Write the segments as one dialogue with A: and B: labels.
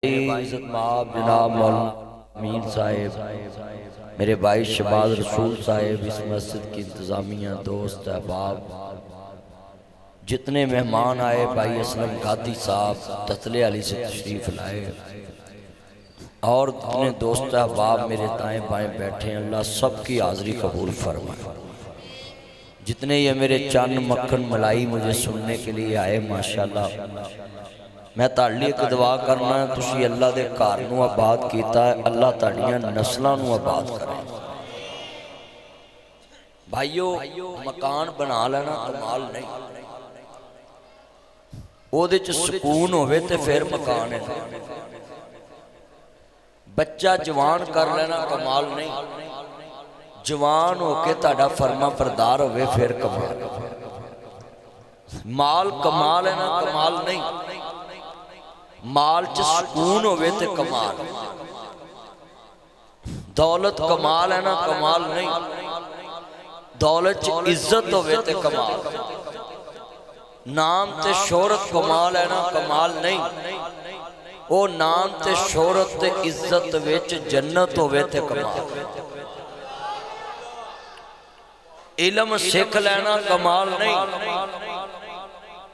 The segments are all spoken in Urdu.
A: عزت مآب جناب مولانا امین صاحب، میرے بھائی شہباز رسول صاحب، اس مسجد کی انتظامیہ، دوست احباب، جتنے مہمان آئے، بھائی اسلم قادری صاحب تتلے علی سے تشریف لائے، اور جتنے دوست احباب میرے دائیں بائیں بیٹھے ہیں، اللہ سب کی حاضری قبول فرمائے۔ جتنے یہ میرے چند مکھن ملائی مجھے سننے کے لیے آئے، ماشاءاللہ میں تاڑی ایک دعا کرنا ہے، تسی اللہ دے کارنوں آباد کیتا ہے، اللہ تاڑیاں نسلانوں آباد کرے۔ بھائیو مکان بنا لینا کمال نہیں، او دے چ سکون ہوئے تے پھر مکان ہے۔ بچہ جوان کر لینا کمال نہیں، جوان ہو کے تاڑا فرما پردار ہوئے پھر کمال۔ مال کمال ہے نا کمال نہیں، مال چ سکون ہوئے تے کمال۔ دولت کمال ہے نا کمال نہیں، دولت چ عزت ہوئے تے کمال۔ نام تے شہرت کمال ہے نا کمال نہیں، او نام تے شہرت تے عزت وچ جنت ہوئے تے کمال۔ علم سکھ لینا کمال نہیں،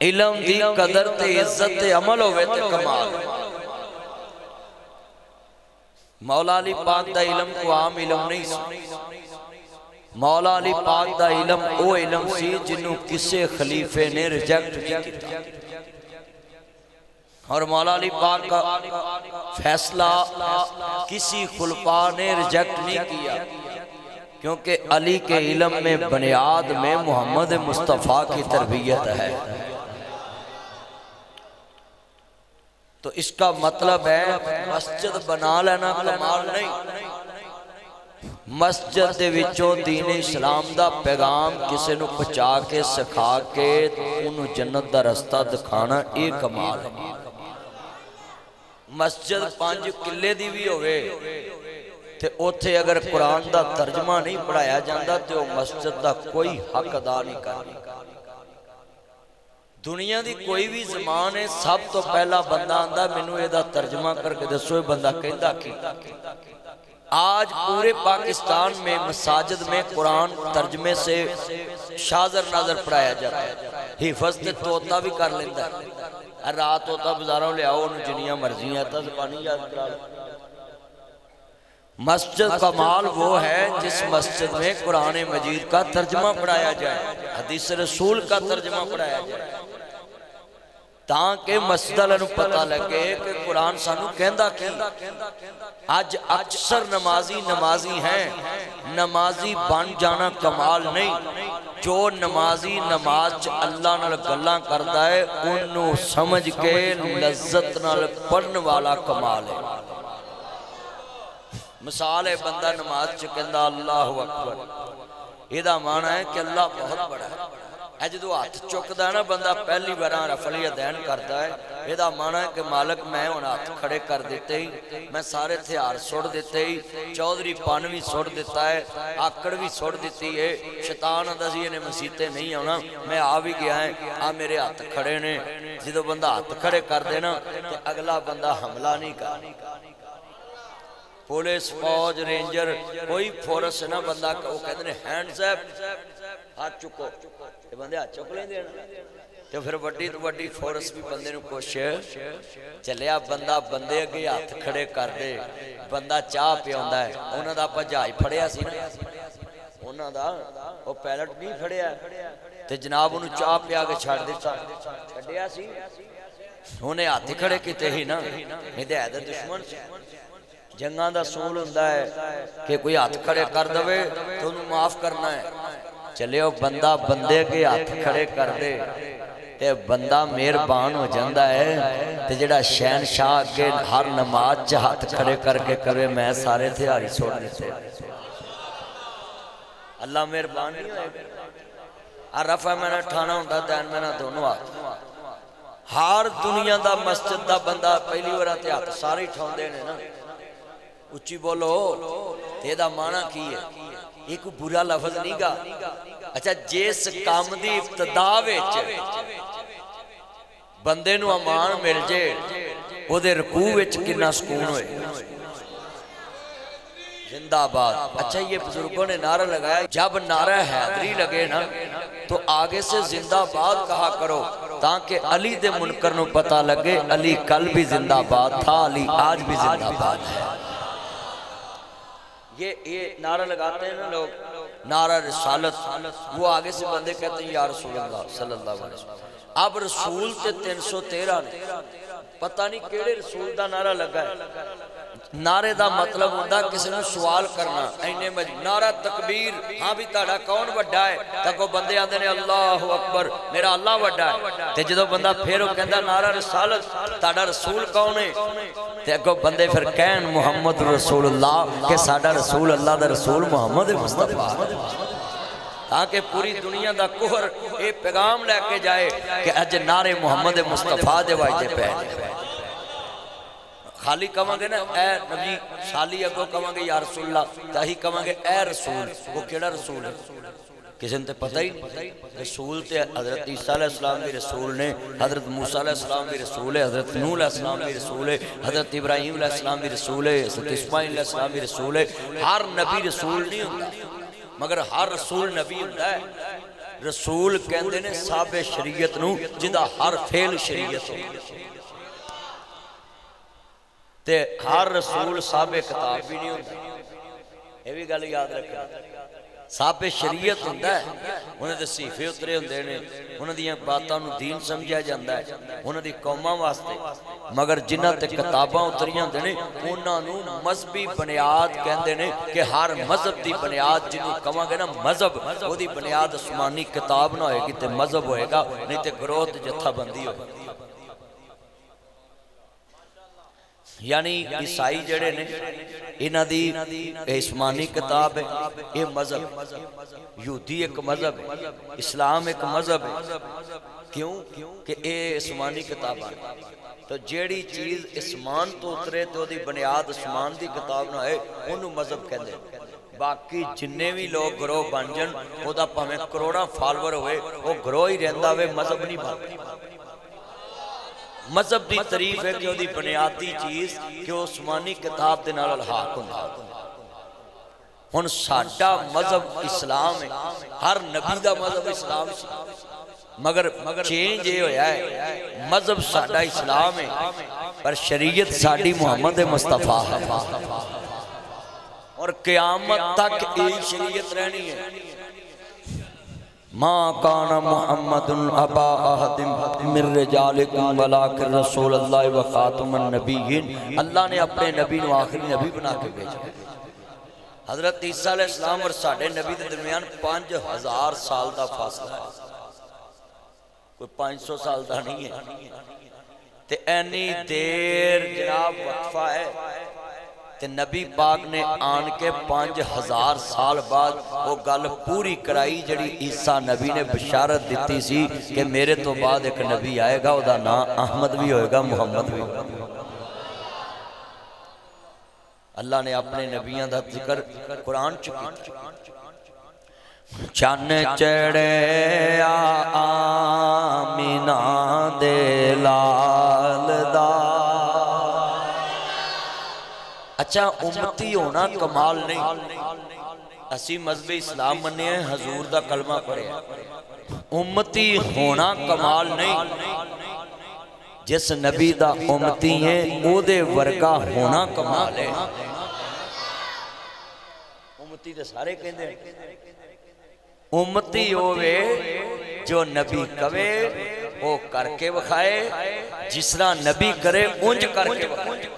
A: علم دی قدر تے عزت تے عمل ہوئے تے کمال۔ مولا علی پاک دا علم کو عام علم نہیں سی، مولا علی پاک دا علم او علم سی جنہوں کسے خلیفے نے ریجیکٹ نہیں کیتا، اور مولا علی پاک کا فیصلہ کسی خلفاء نے ریجیکٹ نہیں کیا، کیونکہ علی کے علم میں بنیاد میں محمد مصطفیٰ کی تربیت ہے۔ تو اس کا مطلب ہے مسجد بنا لینا کمال نہیں، مسجد دے وچوں دین اسلام دا پیغام کسے نو پہنچا کے سکھا کے انہوں جنت دا رستہ دکھانا ایک کمال ہے۔ مسجد 5 کلے دی بھی ہوئے تے اوتھے اگر قرآن دا ترجمہ نہیں پڑھایا جاندہ تے وہ مسجد دا کوئی حق ادا نہیں کرنی۔ دنیا دی کوئی بھی زمان ہے، سب تو پہلا بندہ آندہ مینوں یہ دا ترجمہ کر کے دسوئے بندہ کہندہ کی۔ آج پورے پاکستان میں مساجد میں قرآن ترجمے سے شاذر ناظر پڑھایا جاتا ہے، حفظ تے توتا بھی کر لیندہ ہے، رات ہوتا بزاروں لے آؤ انہوں جنیاں مرضیاں تا زبانی یاد کرا لیں۔ مسجد کا مال وہ ہے جس مسجد میں قرآن مجید کا ترجمہ پڑھایا جائے، حدیث رسول کا ترجمہ پڑھایا جائے، تاکہ مسجد اللہ نو پتہ لگے کہ قرآن سانو کہندہ کی۔ آج اکثر نمازی ہیں، نمازی بن جانا کمال نہیں، جو نمازی نماز اللہ نال گلاں کردا ہے انہوں سمجھ کے لذت نال پڑھن والا کمال ہے۔ مثال ہے بندہ نماز چکندہ اللہ اکبر، یہ دا معنی ہے کہ اللہ بہت بڑا ہے۔ جدو ہاتھ چکدا ہے نا بندہ پہلی باران رفع الیدین کرتا ہے، یہ دا معنی ہے کہ مالک میں ان ہاتھ کھڑے کر دیتے ہی، میں سارے تھیار سوڑ دیتے ہی، چودھری پان بھی سوڑ دیتا ہے، آکڑ بھی سوڑ دیتی ہے، شیطان اندازی انہیں مسیطے نہیں ہونا، میں آ بھی گیا ہے، میرے ہاتھ کھڑے نے۔ جدو بندہ ہاتھ کھڑے کر دینا تو اگلا بندہ حملہ نہیں کر، پولیس فوج رینجر کوئی فورس نہ بندہ وہ کہتے ہیں ہینڈ زیب ہاتھ چکو، یہ بندے ہاتھ چک لیں دینا، تو پھر وڈی فورس بھی بندے نو کوشش چلیا بندہ بندے اگے ہاتھ کھڑے کر دے، بندہ چاہ پہ ہوندہ ہے، انہوں دا پا جائی پھڑیا سی نا، انہوں دا وہ پیلٹ نہیں پھڑیا تو جناب انہوں چاہ پہ آگے چھاڑ دیتا چھڑیا سی، انہیں ہاتھ کھڑے کیتے ہی نا، ہدایت دشمن سے جنگاں دا سول ہوندہ ہے کہ کوئی ہاتھ کھڑے کر دوے تو انہوں معاف کرنا ہے، چلے وہ بندہ بندے کے ہاتھ کھڑے کر دے تے بندہ مہربان ہو جاندہ ہے تے جڑا شہنشاہ کے ہر نماز چ ہاتھ کھڑے کر کے کرے میں سارے تھیاری سوڑ دیتے، اللہ مہربان نہیں ہوئے گا۔ رفع میں نے ٹھانا ہوندہ دین میں نے دونوں ہاتھ، ہر دنیا دا مسجد دا بندہ پہلی وراتے ہاتھ ساری ٹھون دینے نا، اچھی بولو تیدہ معنی کی ہے، ایک برا لفظ نہیں گا۔ اچھا جیس کام دی ابتدا ویچ بندے نو امان مل جے او دے رکوع وچ کنا سکون ہوئے زندہ آباد۔ اچھا یہ بزرگوں نے نعرہ لگایا جب نعرہ حیدری لگے نا تو آگے سے زندہ آباد کہا کرو تاکہ علی دے منکر نو پتہ لگے علی کل بھی زندہ آباد تھا، علی آج بھی زندہ آباد ہے۔ یہ نعرہ لگاتے ہیں نا لوگ، نعرہ رسالت، وہ آگے سے بندے کہتے ہیں یا رسول اللہ صلی اللہ علیہ وسلم۔ اب رسول تے 313 نے پتہ نہیں کیڑے رسول دا نعرہ لگا ہے۔ نعرے دا مطلب ہوندہ کسی نے سوال کرنا، نعرہ تکبیر، ہاں بھی تاڑا کون وڈا ہے؟ تاکہ بندے آندے نے اللہ اکبر، میرا اللہ وڈا ہے۔ تے جدو بندہ پھر وہ کہندہ نعرہ رسالت، تاڑا رسول کون ہے؟ تے اگو بندے پھر کہن محمد رسول اللہ، کہ ساڑا رسول اللہ دا رسول محمد مصطفیٰ، تاکہ پوری دنیا دا کفر اے پیغام لے کے جائے کہ اج نعرے محمد مصطفیٰ دے واجے پہنے۔ خالی کہاں گے نا اے نبی، خالی اگو کہاں گے یا رسول اللہ، تاہی کہاں گے اے رسول، وہ کیڑا رسول ہے؟ کسی نے تے پتہ ہی نہیں۔ رسول تے حضرت عیسیٰ علیہ السلام بھی رسول نے، حضرت موسیٰ علیہ السلام بھی رسول ہے، حضرت نوح علیہ السلام بھی رسول ہے، حضرت ابراہیم علیہ السلام بھی رسول ہے، حضرت اسماعیل علیہ السلام بھی رسول ہے۔ ہر نبی رسول نہیں ہوتا مگر ہر رسول نبی ہوتا ہے۔ رسول کہندے نے صاحب شریعت نو جدا ہر فعل شریعت ہو، تے ہر رسول صاحب کتاب بھی نہیں ہوتا۔ یہ بھی گل یاد رکھنا، صاحب شریعت ہوتا ہے، انہیں دے صحیفے اترے ہوندے نے، انہیں دیاں باتاں نو دین سمجھا جاندہ ہے، انہیں دی قوماں واسطے، مگر جنہ تے کتاباں اتریاں ہوندے نے انہاں نو مذہبی بنیاد کہندے نے کہ ہر مذہب دی بنیاد جنوں کہاں گے نا مذہب، وہ دی بنیاد آسمانی کتاب نہ ہوئے گی تے مذہب ہوئے گا، نہیں تے گروہ تے جتھا بندی ہوئے گی۔ یعنی عیسائی جڑے نے انہاں دی اسمانی کتاب ہے، یہ مذہب، یہودی ایک مذہب ہے، اسلام ایک مذہب ہے۔ کیوں کہ اے اسمانی کتاب ہے، تو جیڑی چیز اسمان تو اترے تو دی بنیاد اسمان دی کتاب نہ ہے انہوں مذہب کہندے۔ باقی جننے بھی لوگ گروہ بن جن وہ دا پہمیں کروڑا فالور ہوئے وہ گروہ ہی رہندہ ہوئے مذہب نہیں بن۔ مذہب دی تعریف ہے کہ وہ دی بنیادی چیز کہ وہ عثمانی کتاب دے نال الحاق ہوندہ۔ ہن ساڈا مذہب اسلام ہے، ہر نبی دا مذہب اسلام ہے، مگر چینج یہ ہویا ہے مذہب ساڈا اسلام ہے پر شریعت ساڈی محمد مصطفیٰ ہے، اور قیامت تک ایک شریعت رہنی ہے۔ ما کان محمد ابا احد من رجالکم ولکن رسول اللہ و خاتم النبیین۔ اللہ نے اپنے نبی نو آخری نبی بنا کے بھیجا۔ حضرت عیسیٰ علیہ السلام اور ساڑھے نبی دے درمیان 5000 سال دا فاصلہ ہے، کوئی 500 سال دا نہیں ہے۔ تے اینی دیر جناب وقفہ ہے تے نبی پاک نے آن کے 5000 سال بعد وہ گل پوری کرائی جڑی عیسیٰ نبی نے بشارت دیتی سی کہ میرے تو بعد ایک نبی آئے گا، دا نام احمد بھی ہوئے گا، محمد بھی ہوئے گا۔ اللہ نے اپنے نبیان دا ذکر قرآن چکی چن چڑے آمینہ دے لال دا۔ اچھا امتی ہونا کمال نہیں، اسی مذہب اسلام مننے ہیں، حضور دا کلمہ پڑھے، امتی ہونا کمال نہیں، جس نبی دا امتی ہیں او دے ورگا ہونا کمال ہے۔ امتی دے سارے کہندے ہیں، امتی ہوئے جو نبی کوے وہ کر کے بکھائے، جس طرح نبی کرے انج کر کے بکھائے،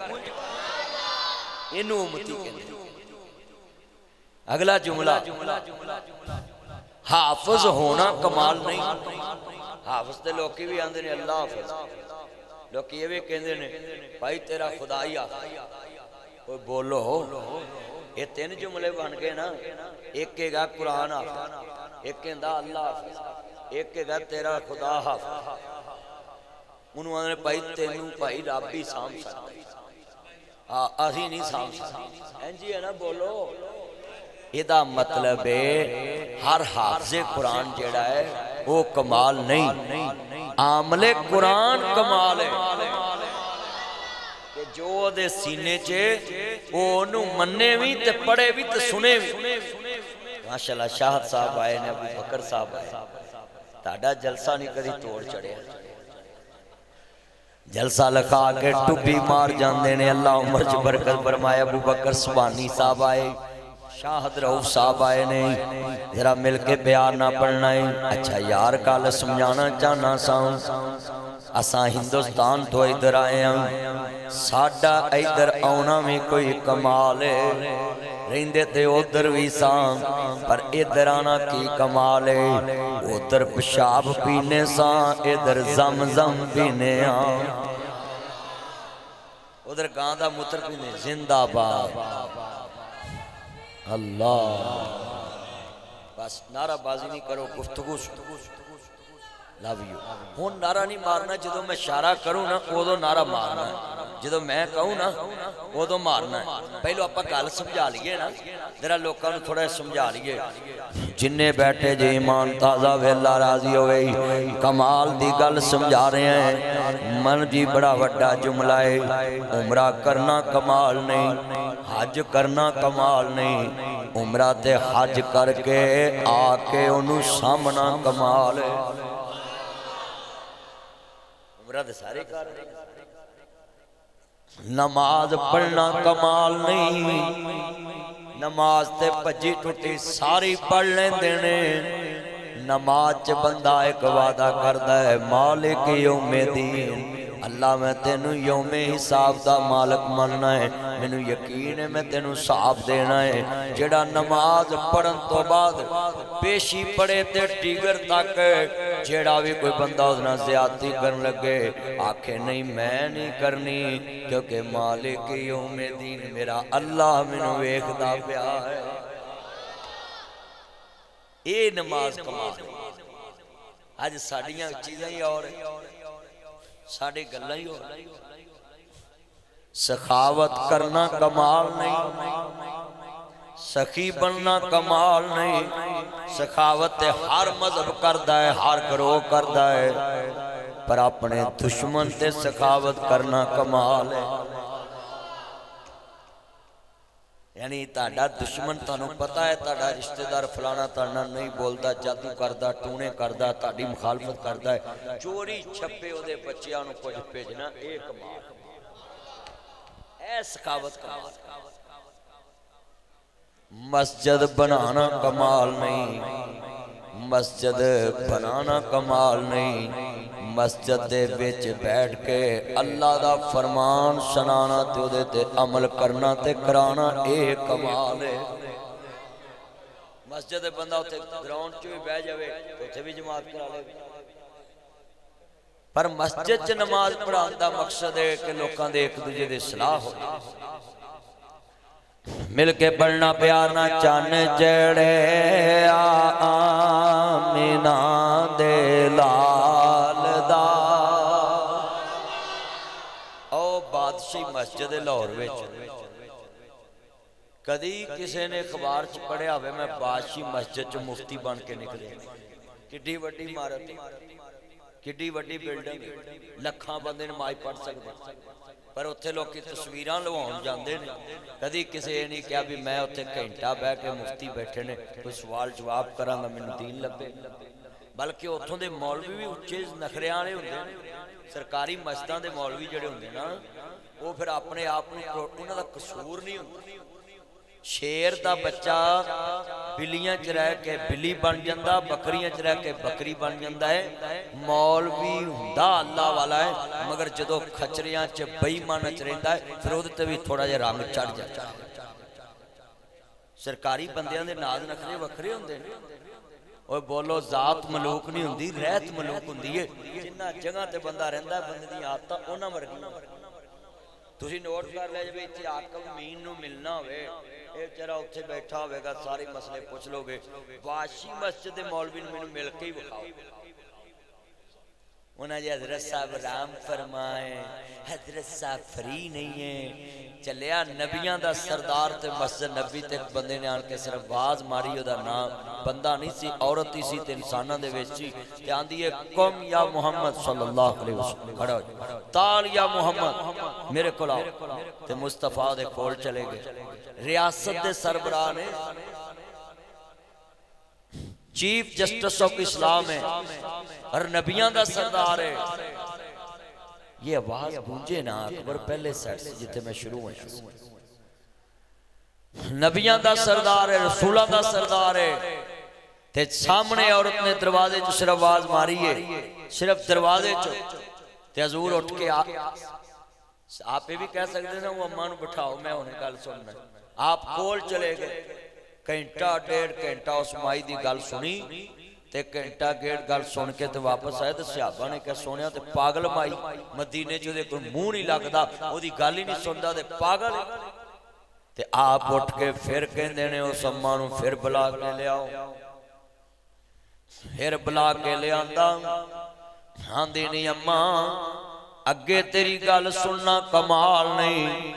A: انہوں امتی کہندے۔ اگلا جملہ حافظ ہونا کمال نہیں، حافظ تے لوگ کی بھی آندے نے اللہ حافظ، لوگ یہ بھی کہندے نے بھائی تیرا خدائی آفظ، کوئی بولو ہو۔ یہ 3 جملے بن گئے نا، ایک کہے گا قرآن حافظ، ایک کہندہ اللہ حافظ، ایک کہے گا تیرا خدا حافظ۔ انہوں نے بھائی تینوں بھائی رب بھی سام سکتے، آہی نہیں سام سکتے، جی ہے نا بولو۔ یہ دا مطلب ہے ہر حافظ قرآن جیڑا ہے وہ کمال نہیں، عامل قرآن کمال ہے۔ جو دے سینے چے اونوں مننے بھی تے پڑھے بھی تے سنے بھی ماشاءاللہ شاہد صاحب آئے نے ابو بکر صاحب آئے تاڑا جلسہ نہیں کری توڑ چڑھے جلسہ لکھا کے ٹوبی مار جاندے نے اللہ عمر چ برکت فرمائے ابو بکر سبحانی صاحب آئے شاہد رؤف صاحب آئے نے ذرا مل کے بیان نہ پڑھنا ہے اچھا یار کال سمجھانا چاہنا ساؤں اساں ہندوستان تو ادھر آئے ہیں ساڑھا ادھر آنا میں کوئی کمال ہے رہندے تے ادھر بھی ساں پر ادھر آنا کی کمال ہے ادھر پشاب پینے ساں ادھر زمزم پینے آن ادھر گاندہ متر پینے زندہ باد اللہ بس نعرہ بازی نہیں کرو گفتگو لو یو ہون نعرہ نہیں مارنا جدو میں اشارہ کروں نا وہ دو نعرہ مارنا ہے جدو میں کہوں نا وہ دو مارنا ہے پہلو اپا گال سمجھا لیے نا ذرا لوگوں نے تھوڑا سمجھا لیے جننے بیٹھے جے ایمان تازہ ویلا راضی ہوئے کمال دی گل سمجھا رہے ہیں من جی بڑا وڈا جملہ ہے عمرہ کرنا کمال نہیں حج کرنا کمال نہیں عمرہ تے حج کر کے آکے انہوں سامنا کمال ہے عمرہ دے سارے کار نماز پڑھنا کمال نہیں نماز تے پجی ٹوٹی ساری پڑھ لیں دینے نماز چ بندہ ایک وعدہ کردہ ہے مالک یوم دین اللہ میں تینوں یوم حساب دا مالک مننا ہے مینوں یقین ہے میں تینوں صاحب دینا ہے جڑا نماز پڑھن تو بعد پیشی پڑے تے ٹیگر تک جڑا بھی کوئی بندہ اتنا زیادتی کرن لگے آکھے نہیں میں نہیں کرنی کیونکہ مالک یوم دین میرا اللہ مینوں ویکھدا پیا ہے اے نماز کمال آج ساڑیاں چیزیں ہی اور ساڑھے گلہ ہی اور سخاوت کرنا کمال نہیں سخی بننا کمال نہیں سخاوت ہر مذہب کردہ ہے ہر گروہ کردہ ہے پر اپنے دشمن تے سخاوت کرنا کمال ہے یعنی تاڑا دشمن تانوں پتا ہے تاڑا رشتہ دار فلانا تاڑا نہیں بولتا جادو کردہ ٹونے کردہ تاڑی مخالفت کردہ ہے چوری چھپے ہو دے بچیانوں کچھ پیجنا ایک مال اے سخاوت کمال مسجد بنانا کمال نہیں مسجد بنانا کمال نہیں مسجد دے وچ بیٹھ کے اللہ دا فرمان سنانا تے دے تے عمل کرنا تے کرانا اے کمال ہے مسجد دے بندہ ہوتے گراؤنڈ چوئی بہ جاوے تو تے بھی جماعت کرا لے پر مسجد چ نماز پڑھان دا مقصد ہے کہ لوکاں دے ایک دوجے دے اصلاح ہو مل کے پڑھنا پیارنا چان چڑھے آمینہ دے لال دا او بادشاہی مسجد لاہور وچ کدی کسی نے اخبار چ پڑھیا ہوئے میں بادشاہی مسجد چ مفتی بن کے نکلے کڈی وڈی عمارت کڈی وڈی بلڈنگ لکھاں بندے نماز پڑھ سکتے پر اتھے لوگ کی تصویران لوہاں جاندے نے کدی کسی یہ نہیں کیا بھی میں اتھے گھنٹہ بہ کے مفتی بیٹھے نے کوئی سوال جواب کراں گا مینوں دین لبے بلکہ اتھوں دے مولوی بھی اچھے نخریانے ہوندے سرکاری مسجداں دے مولوی جڑے ہوندے نا وہ پھر اپنے آپ کو انہاں دا قصور نہیں ہوندا شیر دا بچہ بلیاں چ رہ کے بلی بن جاندا بکریاں چ رہ کے بکری بن جاندا ہے مولوی ہوندا اللہ والا ہے مگر جدو کھچریاں چ بے ایمان چ رہندا ہے پھر اودے تے بھی تھوڑا جہا رنگ چڑھ جاندا ہے سرکاری بندیاں دے ناز نخرے وکھرے ہوندے نے اوے بولو ذات ملوک نہیں ہوندی رہت ملوک ہوندی ہے جنہ جگہ تے بندہ رہندا ہے بندے دی عادتاں انہاں ورگیاں تسی نوٹ کر لے جے اتھے عاقل مین نو ملنا ہوئے ایک چرا اتھے بیٹھا ہوئے گا سارے مسئلے پوچھ لو گے بادشاہی مسجد مولوی نے مل کے ہی بخاؤ انہاں جی حضرت صاحب رام فرمائے حضرت صاحب فری نہیں ہے چلیا نبیاں دا سردار تے مسجد نبی تے بندے نے آن کے صرف باز ماری ہو دا نام بندہ نہیں سی عورت ہی سی تے انساناں دے وچ سی تے آندی ہے قم یا محمد صلی اللہ علیہ وسلم کھڑا ہو تال یا محمد میرے کول آؤ تے مصطفیٰ دے کول چلے گئے ریاست دے سربراہ نے چیف جسٹس آف اسلام ہے اور نبیان دا سردار ہے یہ آواز گونجے نا اکبر پہلے سیٹ سے جتے میں شروع ہویا نبیان دا سردار ہے رسولہ دا سردار ہے تے سامنے عورت نے دروازے جو صرف آواز ماری ہے صرف دروازے جو تے حضور اٹھ کے آپ بھی کہہ سکتے ہیں وہ اماں نو بٹھاؤ میں انہیں گل سننا آپ کول چلے گئے گھنٹہ ڈیڑھ گھنٹہ اس مائی دی گل سنی تے گھنٹہ ڈیڑھ گل سن کے تے واپس آئے تے صحابہ نے کہا سونیا تے پاگل مائی مدینے جو دے کوئی منہ نہیں لگدا وہ دی گل ہی نہیں سندا تے پاگل تے آپ اٹھ کے پھر کہندے نے اس اماں نو پھر بلا کے لے آؤ پھر بلا کے لے آندا ہاں دی نہیں اماں اگے تیری گل سننا کمال نہیں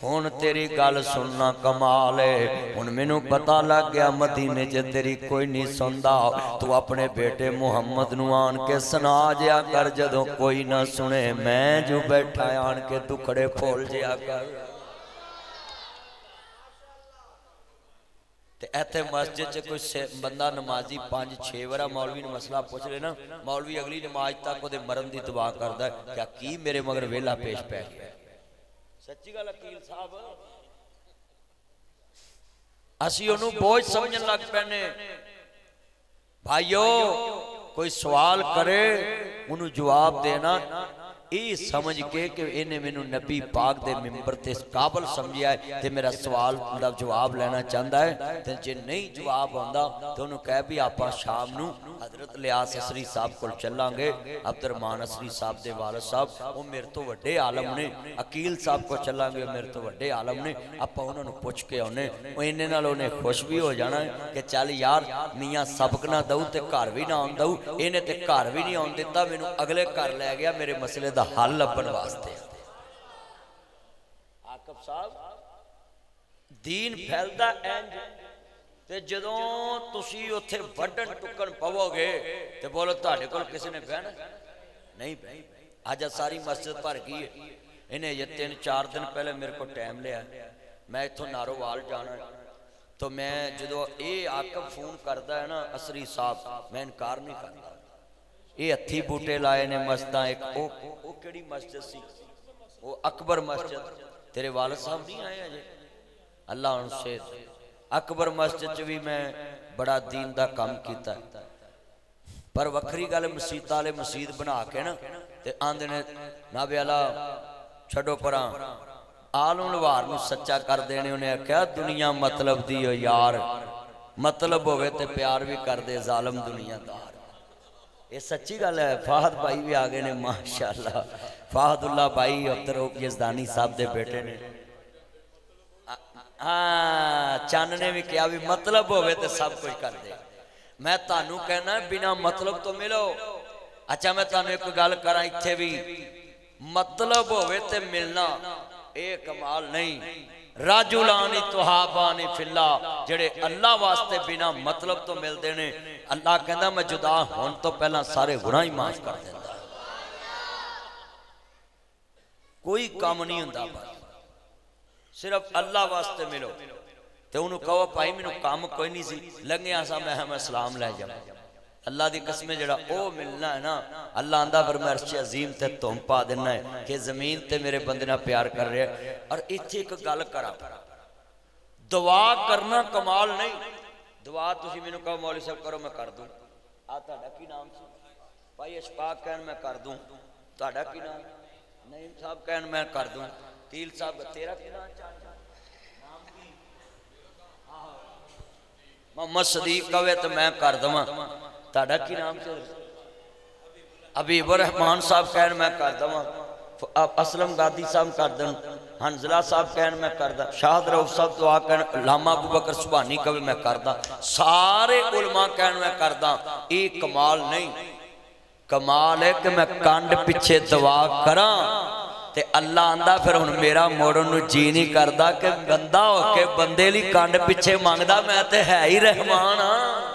A: ہون تیری گل سننا کمال ہے ہون مینوں پتہ لگ گیا مدینے چ تیری کوئی نہیں سندا تو اپنے بیٹے محمد نو آن کے سنا جیا کر جدوں کوئی نہ سنے میں جو بیٹھا آن کے ٹکڑے پھول جیا کر ایتھے مسجد سے کوئی بندہ نمازی 5-6 ورہ مولوی نے مسئلہ پوچھ لے نا مولوی اگلی نماز تک وہ دے مرن دی دعا کردا ہے کیا کی میرے مگر ویلا پیش پہ گیا سچی گل عقیل صاحب اسی انہوں بوجھ سمجھن لگ پہنے بھائیو کوئی سوال کرے انہوں جواب دینا یہ سمجھ کے کہ انہیں میں نبی پاک دے ممبر تے قابل سمجھیا ہے تے میرا سوال دا جواب لینا چاہتا ہے تے جے نہیں جواب ہوندا تو انہوں کہہ بھی آپا شام نو حضرت لیاس اسری صاحب کو چلیں گے عبدالرحمان اسری صاحب دے والد صاحب وہ میرے تو وڈے عالم نے عقیل صاحب کو چلیں گے میرے تو وڈے عالم نے آپا انہوں نے پوچھ کے انہیں نال انہیں خوش بھی ہو جانا ہے کہ چل یار میاں سبق نہ دو تے گھر بھی نہ آن دو انہیں تے گھر بھی نہیں آن دیتا مینوں اگلے گھر لے گیا میرے مسئلے دا حل لبن واسطے عاقب صاحب دین پھیلدا اینج تے جدوں تسی اوتھے وڈن ٹکن پاو گے تے بولو تہاڈے کول کسی نے بہنا نہیں بہن اج ساری مسجد بھر گئی ہے انہیں یہ 3-4 دن پہلے میرے کو ٹائم لیا میں ایتھوں نارووال جانا تو میں جدوں اے عاقب فون کردا ہے نا اسری صاحب میں انکار نہیں کردا یہ ہتھی بوٹے لائے نے مسجداں ایک او کیڑی مسجد سی وہ اکبر مسجد تیرے والد صاحب نہیں آئے اجے اللہ ان سے اکبر مسجد چ بھی میں بڑا دین دا کام کیتا ہے پر وکھری گل مسجد والے مسجد بنا کے نا تے آندے نے نابے اللہ چھڈو پراں آلوں لوار نو سچا کر دینے انہیں کہا دنیا مطلب دیو یار مطلب ہوئے تے پیار بھی کر دے ظالم دنیا دار یہ سچی گل ہے فہد بھائی بھی آگے نے ماشاءاللہ فہد اللہ بھائی عبدالروق یزدانی صاحب دے بیٹے نے چان نے بھی کیا بھی مطلب ہوئے تے سب کچھ کر دے میں تانوں کہنا بنا مطلب تو ملو اچھا میں تانوں ایک گل کراں ایتھے بھی مطلب ہوئے تے ملنا اے کمال نہیں راجولانی توحابانی فی اللہ جڑے اللہ واسطے بنا مطلب تو مل دینے اللہ کہندا میں جدا ہون تو پہلا سارے گناہ ہی معاف کر دیندا کوئی کام نہیں ہوندا بھائی صرف اللہ واسطے ملو تے انہوں کہو بھائی مینوں کام کوئی نہیں سی لگیا سا میں سلام لے جاؤں اللہ دی قسمیں جڑا او ملنا ہے نا اللہ آندہ پر میں عرش عظیم تے تم پا دینا ہے کہ زمین تے میرے بندے نہ پیار کر رہے ہیں اور ایتھے ایک گل کرا دعا کرنا کمال نہیں دعا تسی مینوں کہو مولوی صاحب کرو میں کر دوں تہاڈا کی نام سی بھائی اشفاق کہن میں کر دوں تہاڈا کی نام نعیم صاحب کہن میں کر دوں تیل صاحب تیرا کی نام محمد صدیق کہوے تو میں کر دوں تہاڈا کی نام سے حبیب الرحمان صاحب کہن میں کر دوں اسلم گادی صاحب کر دوں حنزلہ صاحب کہن میں کر دوں شاہد رؤف صاحب دعا کہن علامہ ابو بکر سبحانی کہوے میں کر دوں سارے علماء کہن میں کر دوں یہ کمال نہیں کمال ہے کہ میں کانڈ پیچھے دعا کراں تے اللہ آندہ پھر ان میرا موڑن نو جی نہیں کردہ کہ بندہ ہو کے بندے لی کانڈ پیچھے مانگدہ میں تے ہے ہی رحمان ہاں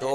A: 2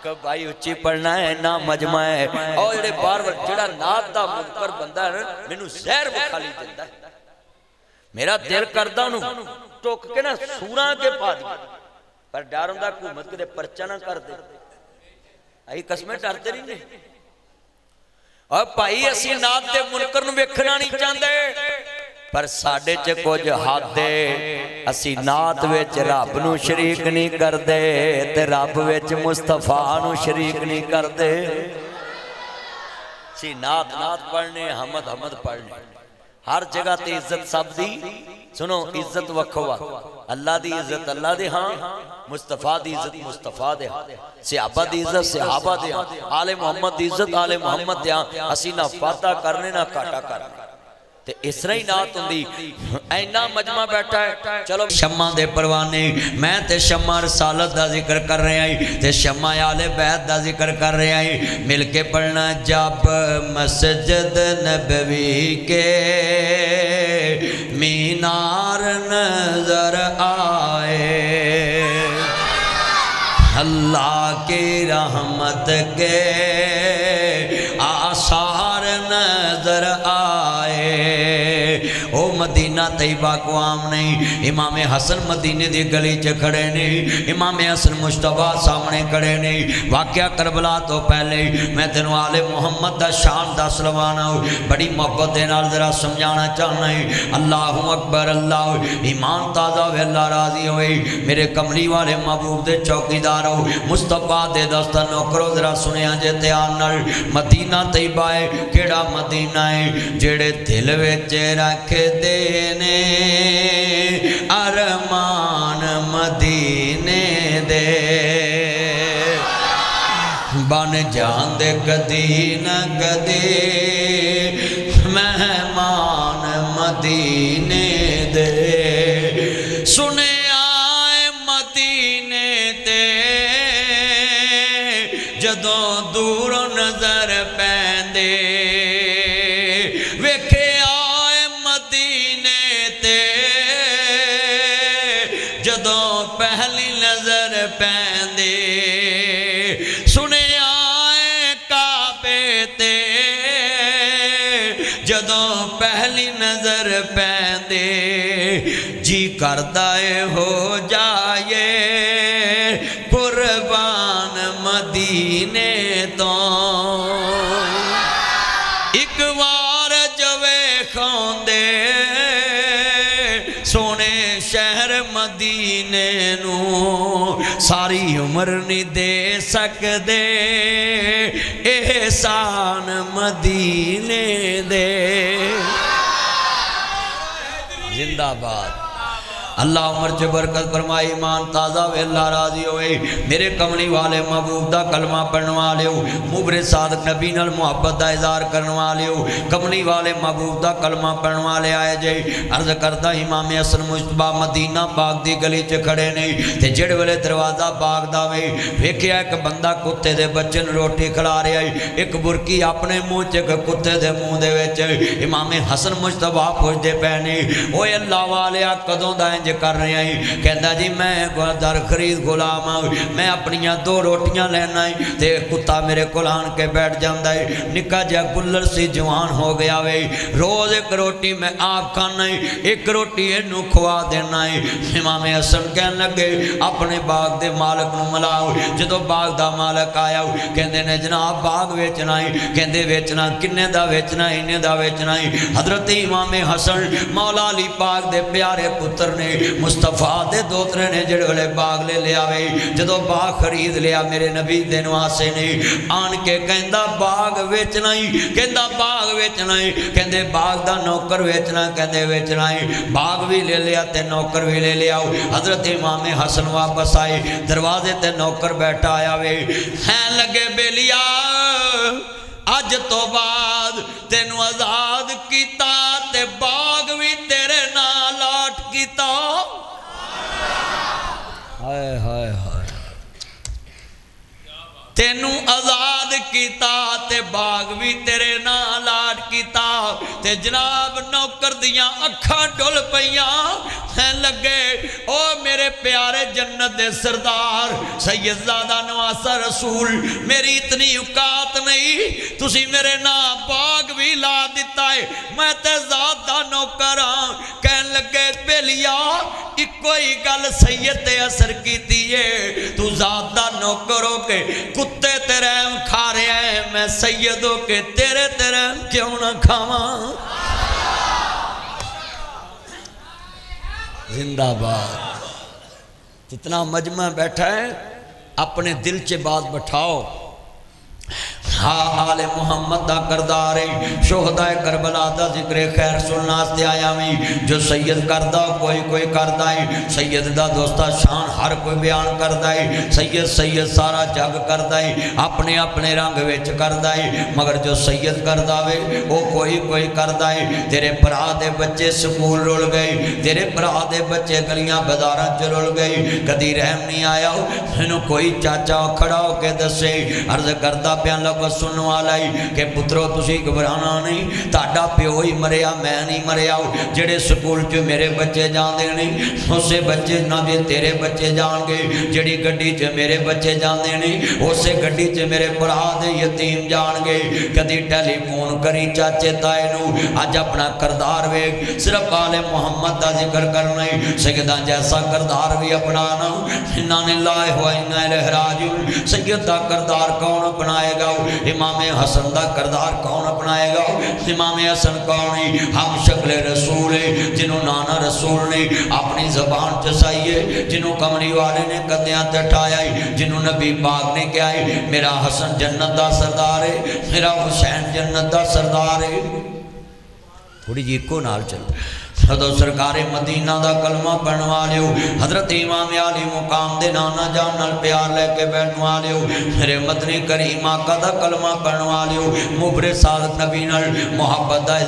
A: آکھو بھائی اچھی پڑھنا ہے نہ مجمع ہے اور جڑے بار بار جڑا نات دا منکر بندہ ہے مینوں زہر بخالی دیندا ہے میرا دل کردا انہوں ٹوک کے نا سوراں کے پا دی پر ڈر ہوندا حکومت کدے پرچہ نہ کر دے ائی قسمیں ڈرتے نہیں اور بھائی اسی نات دے منکر نوں ویکھنا نہیں چاہندے پر ساڈے چ کچھ حد ہے اسی نات وچ رب نو شریک نہیں کردے تے رب وچ مصطفیٰ نو شریک نہیں کردے سی نات پڑھنے حمد پڑھنے ہر جگہ تے عزت سب دی سنو عزت وکھوا اللہ دی عزت اللہ دے ہاں مصطفیٰ دی عزت مصطفیٰ دے ہاں صحابہ دی عزت صحابہ دے ہاں آل محمد دی عزت آل محمد دے ہاں اسی نہ فاتح کرنے نہ کاٹا کرنے تے اس طرح ہی نات ہوندی اینا مجمع بیٹھا ہے چلو شمع دے پروانے میں تے شمع رسالت دا ذکر کر رہے ہیں تے شمع آل بیت دا ذکر کر رہے ہیں مل کے پڑھنا جب مسجد نبوی کے مینار نظر آئے اللہ کی رحمت کے آثار نظر آئے او مدینہ طیبہ کو عام نہیں امام حسن مدینے دی گلی چ کھڑے نہیں امام حسن مصطفیٰ سامنے کھڑے نہیں واقعہ کربلا تو پہلے میں تینوں آل محمد دا شان دس لوانا بڑی محبت دے نال ذرا سمجھانا چاہنا ہے اللہ اکبر اللہ ایمان تازہ ہوئے اللہ راضی ہوئے میرے کملی والے محبوب دے چوکیدار ہو مصطفیٰ دے دستہ نوکرو ذرا سنیا جے تیان نال مدینہ طیبہ ہے کیڑا مدینہ ہے جڑے دل وچ رکھ دینے ارمان مدینے دے بن جان دے کدی نہ کدی مہمان مدینے دے سنے آئے مدینے تے جدوں دور نظر پیندے ویکھے آئے مدینے تے جدوں پہلی نظر پیندے سنے آئے کعبے تے جدوں پہلی نظر پیندے جی کردائے ہو جائے قربان مدینے تو ایک وار جوے خوندے سونے شہر مدینے نو ساری عمر نہیں دے سکدے احسان مدینے دے زندہ باد اللہ عمر چ برکت فرمائی ایمان تازہ ہوئے اللہ راضی ہوئے میرے کملی والے محبوب دا کلمہ پڑھنے والے ہو مبرد صادق نبی نال محبت دا اظہار کرنے والے ہو کملی والے محبوب دا کلمہ پڑھنے والے آئے جے عرض کرتا امام حسن مصطفیٰ مدینہ باغ دی گلی چ کھڑے نہیں تے جڑ ویلے دروازہ باغ دا وے ویکھیا ایک بندہ کتے دے بچے نوں روٹی کھلا رہا ہے ایک برکی اپنے منہ چ کتے دے منہ دے وچ امام حسن مصطفیٰ پوچھدے پے نے اوے اللہ والیا کدوں دا کر رہے ہیں کہندا جی میں در خرید غلام ہوں میں اپنیاں دو روٹیاں لینا ہے تے کتا میرے کول آن کے بیٹھ جاندا ہے نکا جا گلر سی جوان ہو گیا وے روز ایک روٹی میں آپ کھانا ہے ایک روٹی اینوں کھوا دینا ہے امام حسن کہن لگے اپنے باغ دے مالک نوں ملاؤ جدوں باغ دا مالک آیا کہندے نے جناب باغ ویچنا ہے کہندے ویچنا کنے دا ویچنا اینے دا ویچنا ہے حضرت امام حسن مولا علی پاک دے پیارے پتر نے مصطفیٰ دے دوترے نے جڑے والے باغ لے لیا وے جدو باغ خرید لیا میرے نبی دے نواسے نے آن کے کہندا باغ ویچنا ہی کہندا باغ ویچنا ہی کہندے باغ دا نوکر ویچنا کہندے ویچنا ہی باغ بھی لے لیا تے نوکر بھی لے لیا حضرت امام حسن واپس آئے دروازے تے نوکر بیٹھا آیا وے ہیں لگے بیلیا اج تو بعد تینوں آزاد کیتا تے باغ بھی تیرے نال لاٹ کیتا ہائے ہائے ہائے تینوں آزاد کیتا تے باغ بھی تیرے نال لاٹ کیتا تے
B: تے جناب نوکر دیاں اکھاں ڈول پیاں لگے او میرے پیارے جنت دے سردار سید زادہ نواسہ رسول میری اتنی اوقات نہیں تسی میرے نام باغ بھی لا دیتا ہے میں تے زادہ نوکر ہاں کہن لگے بیلیا کوئی گل سید تے اثر کی دیئے تو زادہ نوکروں کے کتے تیرہم کھا رہے ہیں میں سیدوں کے تیرے تیرہم کیوں نہ کھاواں زندہ باد جتنا مجمع بیٹھا ہے اپنے دل چے بات بٹھاؤ آل محمد دا کردارے شہدہ کربلا دا ذکر خیر سننا سے آیا میں جو سید کردہ کوئی کردہ ہے سید دا دوستہ شان ہر کوئی بیان کردہ ہے سید سارا جگ کردہ ہے اپنے رنگ ویچ کردہ ہے مگر جو سید کردہ ہے وہ کوئی کردہ ہے تیرے برا دے بچے سکول رول گئے تیرے برا دے بچے گلیاں بازاراں چ رول گئے کدی رحم نہیں آیا انہوں کوئی چاچا کھڑا ہو کے دسے عرض کردہ پیان لگا سننے والا ہی کہ پترو تسی گھبرانا نہیں تاڑا پیو ہی مریا میں نہیں مریا جڑے سکول جو میرے بچے جان دے نہیں اسے بچے نہ دے تیرے بچے جان گے جڑی گڑی جو میرے بچے جان دے نہیں اسے گڑی جو میرے پڑھا دے یتیم جان گے کدی ٹیلی فون کری چاچے تائے نو آج اپنا کردار ویک صرف آل محمد دا ذکر کرنا ہے سیدہ جیسا کردار بھی اپنانا انہاں اللہ و انہاں الہ راجعون سیدہ کردار کون اپنائے گا امام حسن دا کردار کون اپنائے گا امام حسن کون ہی ہم شکل رسول ہے جنہوں نانا رسول نے اپنی زبان چسائی ہے جنہوں کمری والے نے قدیاں تٹھایا ہے جنہوں نبی پاک نے کیا ہے میرا حسن جنت دا سردار ہے میرا حسین جنت دا سردار ہے تھوڑی جی کو نال چلو حضرت سرکار مدینہ دا کلمہ پڑھوا لیو حضرت امام علی مقام دے نانا جان نال پیار لے کے بیٹھوا لیو میرے مدنی کریم آقا دا کلمہ پڑھوا لیو مبرے صادق نبی نال محبت دا